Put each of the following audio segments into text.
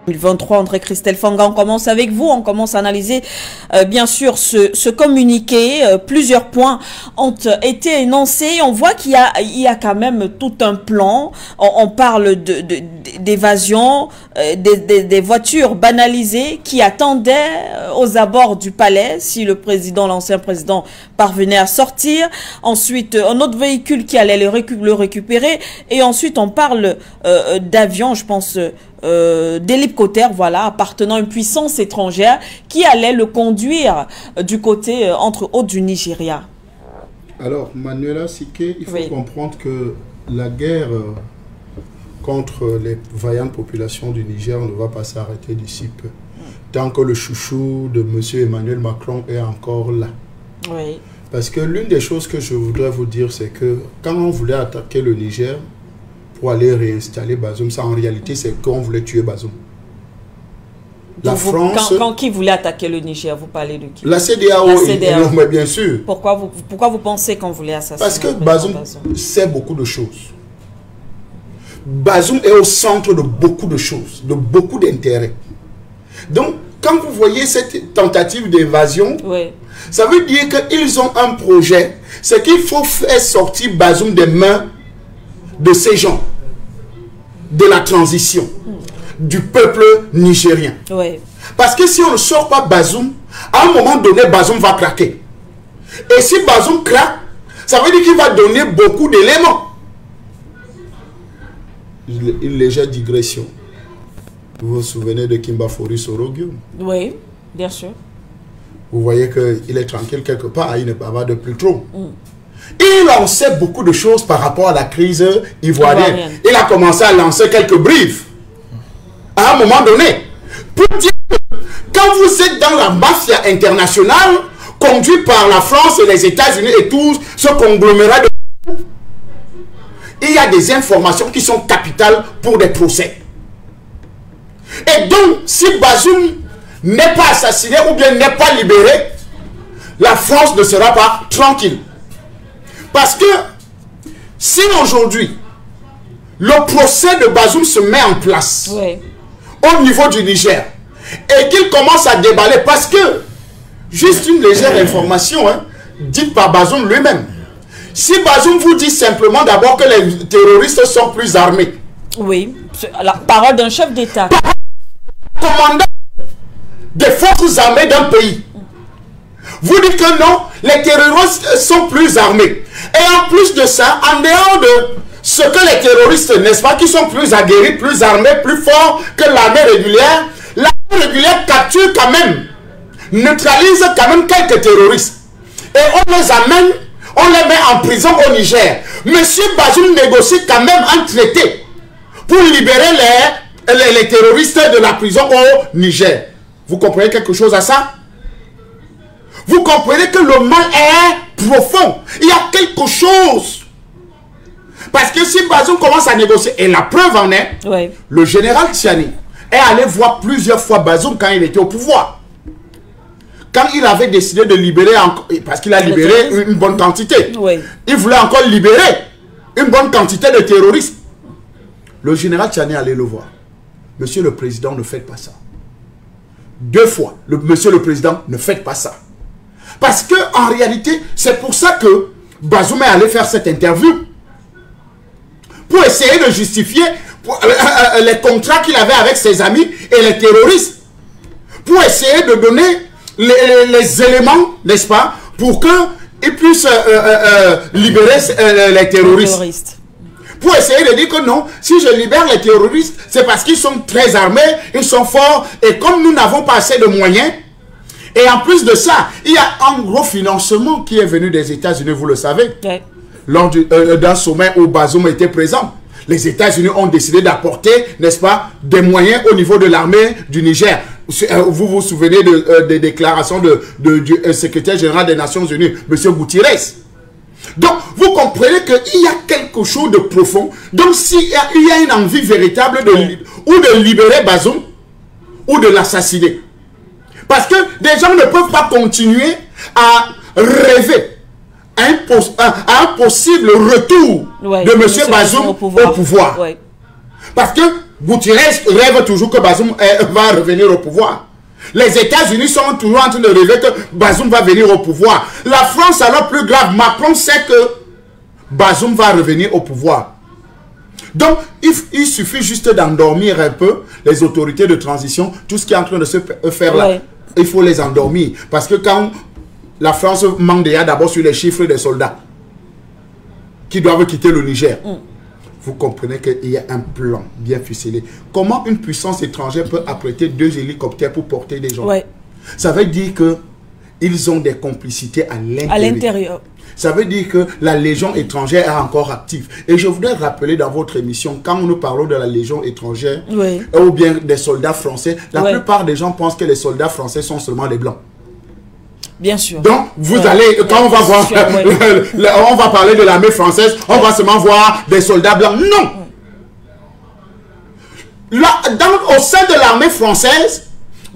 2023, André Christelle Fanga, on commence avec vous, on commence à analyser bien sûr ce communiqué. Plusieurs points ont été énoncés. On voit qu'il y a quand même tout un plan. On parle d'évasion, des voitures banalisées qui attendaient aux abords du palais si le président, l'ancien président, parvenait à sortir. Ensuite, un autre véhicule qui allait le récupérer. Et ensuite, on parle d'avions, je pense, d'hélicoptères, voilà, appartenant à une puissance étrangère qui allait le conduire du côté entre haut du Nigeria. Alors, Manuela Siké, il faut comprendre que la guerre contre les vaillantes populations du Niger ne va pas s'arrêter d'ici peu. Tant que le chouchou de M. Emmanuel Macron est encore là. Oui. Parce que l'une des choses que je voudrais vous dire, c'est que quand on voulait attaquer le Niger pour aller réinstaller Bazoum, ça en réalité c'est qu'on voulait tuer Bazoum. La France... Quand qui voulait attaquer le Niger, vous parlez de qui? La CEDEAO, mais bien sûr. Pourquoi vous pensez qu'on voulait assassiner? Parce que Bazoum sait beaucoup de choses. Bazoum est au centre de beaucoup de choses, de beaucoup d'intérêts. Donc, quand vous voyez cette tentative d'évasion, ça veut dire qu'ils ont un projet. C'est qu'il faut faire sortir Bazoum des mains de ces gens, de la transition, du peuple nigérien. Parce que si on ne sort pas Bazoum, à un moment donné, Bazoum va craquer. Et si Bazoum craque, ça veut dire qu'il va donner beaucoup d'éléments. Une légère digression. Vous vous souvenez de Kimba Fori Sorogio? Oui, bien sûr. Vous voyez qu'il est tranquille quelque part, il ne bavarde plus trop. Il en sait beaucoup de choses par rapport à la crise ivoirienne. Il a commencé à lancer quelques briefs. À un moment donné, pour dire que quand vous êtes dans la mafia internationale, conduite par la France et les États-Unis et tout ce conglomérat de... il y a des informations qui sont capitales pour des procès. Et donc, si Bazoum n'est pas assassiné ou bien n'est pas libéré, la France ne sera pas tranquille. Parce que si aujourd'hui, le procès de Bazoum se met en place au niveau du Niger et qu'il commence à déballer, parce que, juste une légère information, dite par Bazoum lui-même, si Bazoum vous dit simplement d'abord que les terroristes sont plus armés. Oui, la parole d'un chef d'État. Commandant des forces armées d'un pays. Vous dites que non, les terroristes sont plus armés. Et en plus de ça, en dehors de ce que les terroristes, n'est-ce pas, qui sont plus aguerris, plus armés, plus forts que l'armée régulière capture quand même, neutralise quand même quelques terroristes. Et on les amène, on les met en prison au Niger. Monsieur Bazoum négocie quand même un traité pour libérer les terroristes de la prison au Niger. Vous comprenez quelque chose à ça? Vous comprenez que le mal est profond. Il y a quelque chose. Parce que si Bazoum commence à négocier, et la preuve en est, le général Tchani est allé voir plusieurs fois Bazoum quand il était au pouvoir. Quand il avait décidé de libérer, parce qu'il a libéré une bonne quantité, il voulait encore libérer une bonne quantité de terroristes. Le général Tchani allait le voir. Monsieur le Président, ne faites pas ça. 2 fois, Monsieur le Président, ne faites pas ça. Parce que en réalité, c'est pour ça que Bazoum est allé faire cette interview. Pour essayer de justifier les contrats qu'il avait avec ses amis et les terroristes. Pour essayer de donner les éléments, n'est-ce pas, pour qu'ils puissent libérer les terroristes. Pour essayer de dire que non, si je libère les terroristes, c'est parce qu'ils sont très armés, ils sont forts, et comme nous n'avons pas assez de moyens, et en plus de ça, il y a un gros financement qui est venu des États-Unis, vous le savez, lors d'un sommet où Bazoum était présent. Les États-Unis ont décidé d'apporter, n'est-ce pas, des moyens au niveau de l'armée du Niger. Vous vous souvenez des déclarations du secrétaire général des Nations Unies, M. Gutiérrez. Donc, vous comprenez qu'il y a quelque chose de profond. Donc, s'il y a une envie véritable de libérer Bazoum ou de l'assassiner. Parce que des gens ne peuvent pas continuer à rêver à un possible retour de M. Bazoum au pouvoir. Parce que Gutiérrez rêve toujours que Bazoum va revenir au pouvoir. Les États-Unis sont toujours en train de rêver que Bazoum va venir au pouvoir. La France, alors plus grave, Macron sait que Bazoum va revenir au pouvoir. Donc, il suffit juste d'endormir un peu les autorités de transition, tout ce qui est en train de se faire là. Ouais. Il faut les endormir. Parce que quand la France manque déjà d'abord sur les chiffres des soldats qui doivent quitter le Niger, vous comprenez qu'il y a un plan bien ficelé. Comment une puissance étrangère peut apprêter 2 hélicoptères pour porter des gens? Ouais. Ça veut dire qu'ils ont des complicités à l'intérieur. Ça veut dire que la Légion étrangère est encore active. Et je voudrais rappeler dans votre émission, quand nous parlons de la Légion étrangère, ou bien des soldats français, la plupart des gens pensent que les soldats français sont seulement des blancs. Bien sûr. Donc, vous allez, quand on va voir, on va parler de l'armée française, on va seulement voir des soldats blancs. Non! Là, au sein de l'armée française,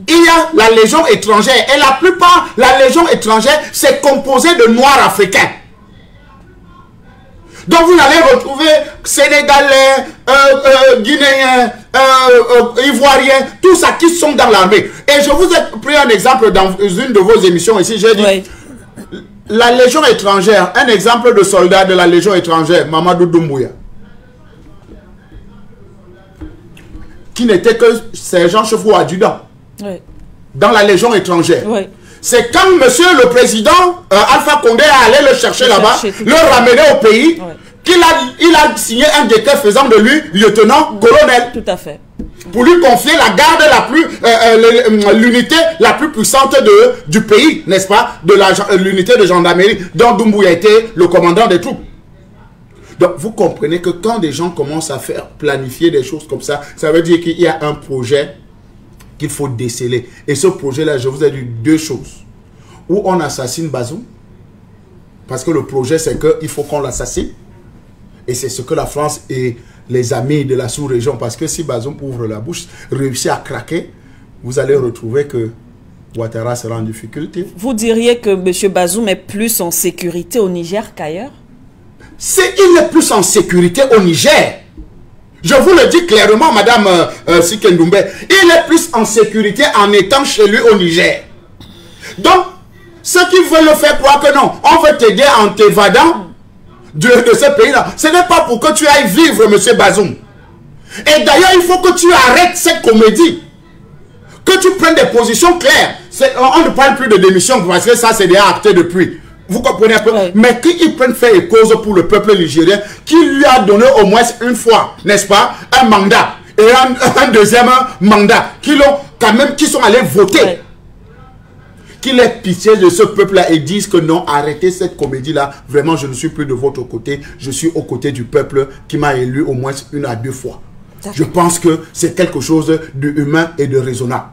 il y a la Légion étrangère. Et la plupart, la Légion étrangère, c'est composé de Noirs africains. Donc vous allez retrouver Sénégalais, Guinéens, Ivoiriens, tout ça qui sont dans l'armée. Et je vous ai pris un exemple dans une de vos émissions ici. J'ai dit, la Légion étrangère, un exemple de soldat de la Légion étrangère, Mamadou Doumbouya, qui n'était que sergent-chef ou adjudant. Dans la Légion étrangère. C'est quand monsieur le président Alpha Condé allait le chercher là-bas, le ramener au pays, qu'il a signé un décret faisant de lui lieutenant-colonel. Tout à fait. Pour lui confier la garde la plus, l'unité la plus puissante du pays, n'est-ce pas, de l'unité de gendarmerie, dont Doumbouya était le commandant des troupes. Donc, vous comprenez que quand des gens commencent à faire planifier des choses comme ça, ça veut dire qu'il y a un projet qu'il faut déceler. Et ce projet-là, je vous ai dit 2 choses. Ou on assassine Bazoum, parce que le projet, c'est qu'il faut qu'on l'assassine. Et c'est ce que la France et les amis de la sous-région, parce que si Bazoum ouvre la bouche, réussit à craquer, vous allez retrouver que Ouattara sera en difficulté. Vous diriez que M. Bazoum est plus en sécurité au Niger qu'ailleurs? Il est plus en sécurité au Niger. Je vous le dis clairement, Madame Sikendoumbé, il est plus en sécurité en étant chez lui au Niger. Donc, ceux qui veulent le faire croire que non, on veut t'aider en t'évadant de ce pays-là, ce n'est pas pour que tu ailles vivre, M. Bazoum. Et d'ailleurs, il faut que tu arrêtes cette comédie. Que tu prennes des positions claires. On ne parle plus de démission parce que ça, c'est déjà acté depuis. Vous comprenez un peu? Mais qu'ils prennent fait et cause pour le peuple nigérien, qui lui a donné au moins une fois, n'est-ce pas, un mandat et un deuxième mandat, qui sont allés voter. Qu'il ait pitié de ce peuple-là et disent que non, arrêtez cette comédie-là. Vraiment, je ne suis plus de votre côté. Je suis aux côtés du peuple qui m'a élu au moins 1 à 2 fois. Je pense que c'est quelque chose d'humain et de raisonnable.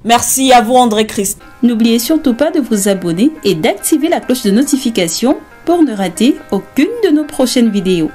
Merci à vous, André Christ. N'oubliez surtout pas de vous abonner et d'activer la cloche de notification pour ne rater aucune de nos prochaines vidéos.